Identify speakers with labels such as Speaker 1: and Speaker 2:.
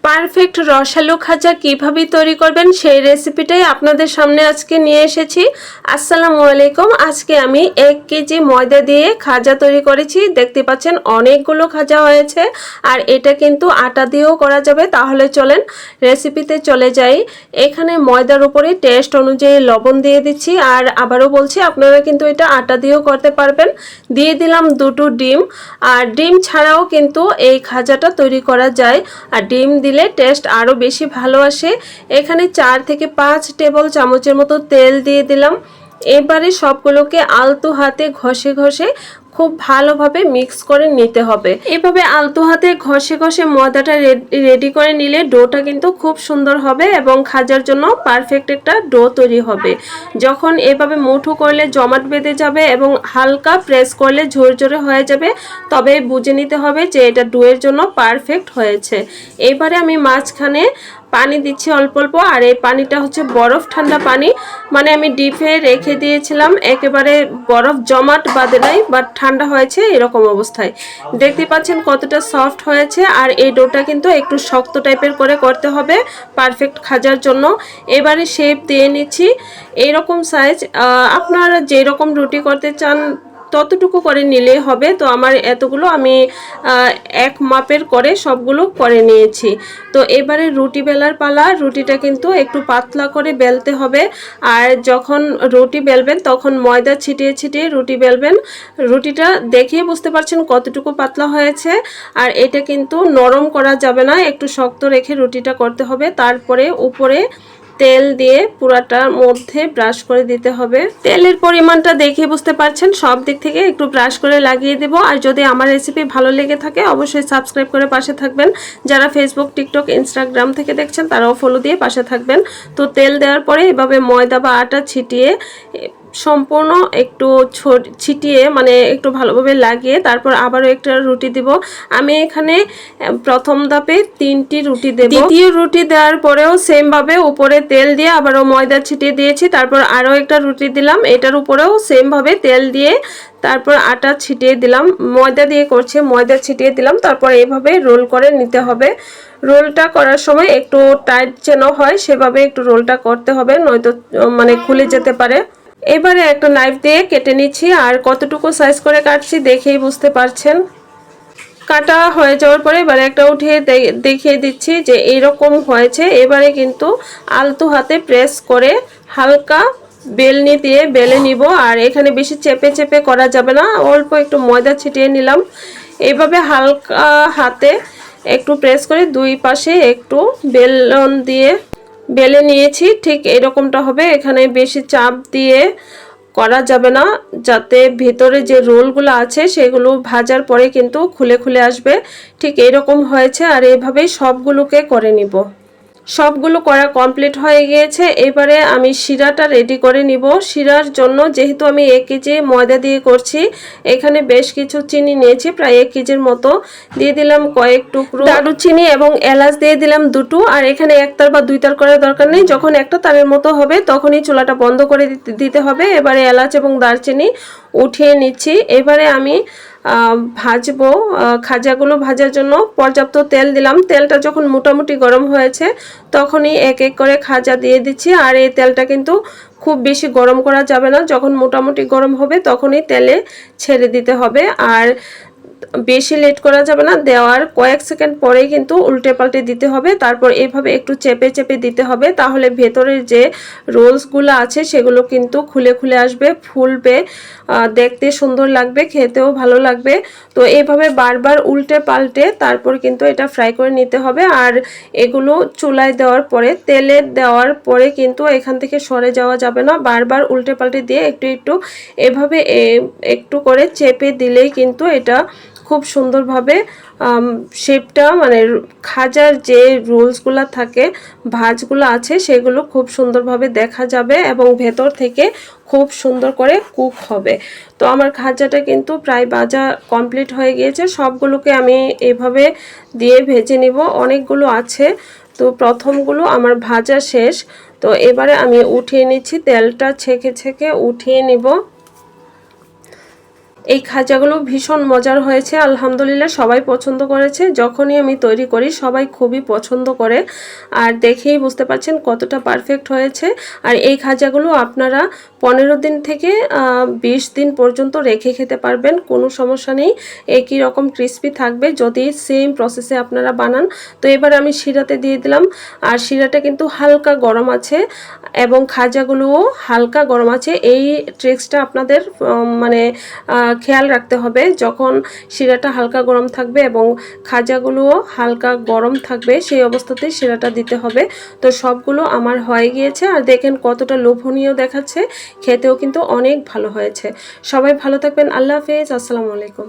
Speaker 1: Perfect রসালো খাজা কিভাবে তৈরি করবেন সেই রেসিপিটাই আপনাদের সামনে আজকে নিয়ে এসেছি। আসসালামু আলাইকুম। আজকে আমি 1 কেজি ময়দা দিয়ে খাজা তৈরি করেছি। দেখতে পাচ্ছেন অনেকগুলো খাজা হয়েছে, আর এটা কিন্তু আটা দিয়েও করা যাবে। তাহলে চলেন রেসিপিতে চলে যাই। এখানে ময়দার উপরে টেস্ট অনুযায়ী লবণ দিয়ে দিচ্ছি, আর আবারও বলছি আপনারা কিন্তু এটা আটা দিয়েও করতে পারবেন। দিয়ে দিলাম 2টো ডিম, আর ডিম ছাড়াও কিন্তু এই খাজাটা তৈরি করা যায়, আর ডিম দিলে টেস্ট আরও বেশি ভালো আসে। এখানে 4 থেকে 5 টেবিল চামচের মতো তেল দিয়ে দিলাম। এবারে সবগুলোকে আলতো হাতে ঘষে ঘষে খুব ভালোভাবে মিক্স করে নিতে হবে। এভাবে আলতো হাতে ঘষে ঘষে ময়দাটা রেডি করে নিলে ডোটা কিন্তু খুব সুন্দর হবে এবং খাজার জন্য পারফেক্ট একটা ডো তৈরি হবে। যখন এভাবে মুঠো করলে জমাট বেঁধে যাবে এবং হালকা প্রেস করলে ঝরঝরে হয়ে যাবে, তবে বুঝে নিতে হবে যে এটা ডোয়ের জন্য পারফেক্ট হয়েছে। এবারে আমি মাঝখানে পানি দিচ্ছি অল্প অল্প, আর এই পানিটা হচ্ছে বরফ ঠান্ডা পানি। মানে আমি ডিপে রেখে দিয়েছিলাম, একেবারে বরফ জমাট বাঁধে নাই, বাট ঠান্ডা হয়েছে এরকম অবস্থায়। দেখতে পাচ্ছেন কতটা সফট হয়েছে, আর এই ডোটা কিন্তু একটু শক্ত টাইপের করে করতে হবে পারফেক্ট খাজার জন্য। এবারে শেপ দিয়ে নিচ্ছি এইরকম সাইজ। আপনারা যেরকম রুটি করতে চান ততটুকু করে নিলেই হবে। তো আমার এতগুলো আমি এক মাপের করে সবগুলো করে নিয়েছি। তো এবারে রুটি বেলার পালা। রুটিটা কিন্তু একটু পাতলা করে বেলতে হবে, আর যখন রুটি বেলবেন তখন ময়দা ছিটিয়ে ছিটিয়ে রুটি বেলবেন। রুটিটা দেখেই বুঝতে পারছেন কতটুকু পাতলা হয়েছে। আর এটা কিন্তু নরম করা যাবে না, একটু শক্ত রেখে রুটিটা করতে হবে। তারপরে উপরে তেল দিয়ে পুরাটার মধ্যে ব্রাশ করে দিতে হবে। তেলের পরিমাণটা দেখে বুঝতে পারছেন, সব দিক থেকে একটু ব্রাশ করে লাগিয়ে দেব। আর যদি আমার রেসিপি ভালো লেগে থাকে অবশ্যই সাবস্ক্রাইব করে পাশে থাকবেন। যারা ফেসবুক, টিকটক, ইনস্টাগ্রাম থেকে দেখছেন তারাও ফলো দিয়ে পাশে থাকবেন। তো তেল দেওয়ার পরে এভাবে ময়দা বা আটা ছিটিয়ে সম্পূর্ণ একটু ছিটিয়ে মানে একটু ভালোভাবে লাগিয়ে তারপর আবারও একটা রুটি দিব। আমি এখানে প্রথম ধাপে 3টি রুটি দেব। দ্বিতীয় রুটি দেওয়ার পরেও সেমভাবে উপরে তেল দিয়ে আবারও ময়দা ছিটিয়ে দিয়েছি। তারপর আরও একটা রুটি দিলাম, এটার উপরেও সেমভাবে তেল দিয়ে তারপর আটা ছিটিয়ে দিলাম। ময়দা দিয়ে করছে, ময়দা ছিটিয়ে দিলাম। তারপর এইভাবে রোল করে নিতে হবে। রোলটা করার সময় একটু টাইট যেন হয় সেভাবে একটু রোলটা করতে হবে, নয়তো মানে খুলে যেতে পারে। এবারে একটা নাইফ দিয়ে কেটে নিচ্ছি, আর কতটুকু সাইজ করে কাটছি দেখেই বুঝতে পারছেন। কাটা হয়ে যাওয়ার পরে এবারে একটা উঠিয়ে দেখিয়ে দিচ্ছি যে এইরকম হয়েছে। এবারে কিন্তু আলতো হাতে প্রেস করে হালকা বেলনি দিয়ে বেলে নিব। আর এখানে বেশি চেপে চেপে করা যাবে না, অল্প একটু ময়দা ছিটিয়ে নিলাম। এইভাবে হালকা হাতে একটু প্রেস করে দুই পাশে একটু বেলন দিয়ে বেলে নিয়েছি। ঠিক এরকমটা হবে, এখানে বেশি চাপ দিয়ে করা যাবে না, যাতে ভেতরে যে রোলগুলো আছে সেগুলো ভাজার পরে কিন্তু খুলে খুলে আসবে। ঠিক এরকম হয়েছে, আর এইভাবেই সবগুলোকে করে নিব। সবগুলো করা কমপ্লিট হয়ে গিয়েছে। এবারে আমি শিরাটা রেডি করে নিব। শিরার জন্য যেহেতু আমি 1 কেজি ময়দা দিয়ে করছি, এখানে বেশ কিছু চিনি নিয়েছি, প্রায় 1 কেজির মতো। দিয়ে দিলাম কয়েক টুকরো দারুচিনি এবং এলাচ দিয়ে দিলাম 2টো। আর এখানে একতার বা 2 তার করার দরকার নেই, যখন একটা তারের মতো হবে তখনই চুলাটা বন্ধ করে দিতে হবে। এবারে এলাচ এবং দারচিনি উঠিয়ে নিচ্ছি। এবারে আমি ভাজবো। খাজাগুলো ভাজার জন্য পর্যাপ্ত তেল দিলাম। তেলটা যখন মোটামুটি গরম হয়েছে তখনই এক এক করে খাজা দিয়ে দিচ্ছি। আর এই তেলটা কিন্তু খুব বেশি গরম করা যাবে না, যখন মোটামুটি গরম হবে তখনই তেলে ছেড়ে দিতে হবে। আর বেশি লেট করা যাবে না, দেওয়ার কয়েক সেকেন্ড পরেই কিন্তু উল্টে পাল্টে দিতে হবে। তারপর এভাবে একটু চেপে চেপে দিতে হবে, তাহলে ভেতরের যে রোলসগুলো আছে সেগুলো কিন্তু খুলে খুলে আসবে, ফুলবে, দেখতে সুন্দর লাগবে, খেতেও ভালো লাগবে। তো এইভাবে বারবার উল্টে পাল্টে তারপর কিন্তু এটা ফ্রাই করে নিতে হবে। আর এগুলো চুলায় দেওয়ার পরে, তেলে দেওয়ার পরে কিন্তু এখান থেকে সরে যাওয়া যাবে না, বারবার উল্টে পাল্টে দিয়ে একটু একটু এভাবে একটু করে চেপে দিলেই কিন্তু এটা খুব সুন্দরভাবে শেপটা মানে খাজার যে রোলসগুলো থাকে, ভাঁজগুলো আছে সেগুলো খুব সুন্দরভাবে দেখা যাবে এবং ভেতর থেকে খুব সুন্দর করে কুক হবে। তো আমার খাজাটা কিন্তু প্রায় ভাজা কমপ্লিট হয়ে গিয়েছে। সবগুলোকে আমি এভাবে দিয়ে ভেজে নিব, অনেকগুলো আছে। তো প্রথমগুলো আমার ভাজা শেষ। তো এবারে আমি উঠিয়ে নিচ্ছি, তেলটা ছেঁকে ছেঁকে উঠিয়ে নিব। এই খাজাগুলো ভীষণ মজার হয়েছে, আলহামদুলিল্লাহ সবাই পছন্দ করেছে। যখনই আমি তৈরি করি সবাই খুবই পছন্দ করে, আর দেখেই বুঝতে পারছেন কতটা পারফেক্ট হয়েছে। আর এই খাজাগুলো আপনারা 15 দিন থেকে 20 দিন পর্যন্ত রেখে খেতে পারবেন, কোনো সমস্যা নেই। একই রকম ক্রিস্পি থাকবে যদি সেম প্রসেসে আপনারা বানান। তো এবার আমি শিরাতে দিয়ে দিলাম, আর শিরাটা কিন্তু হালকা গরম আছে এবং খাজাগুলোও হালকা গরম আছে। এই ট্রিক্সটা আপনাদের মানে খেয়াল রাখতে হবে, যখন শিরাটা হালকা গরম থাকবে এবং খাজাগুলোও হালকা গরম থাকবে সেই অবস্থাতেই শিরাটা দিতে হবে। তো সবগুলো আমার হয়ে গিয়েছে, আর দেখেন কতটা লোভনীয় দেখাচ্ছে, খেতেও কিন্তু অনেক ভালো হয়েছে। সবাই ভালো থাকবেন, আল্লাহ হাফেজ, আসসালামু আলাইকুম।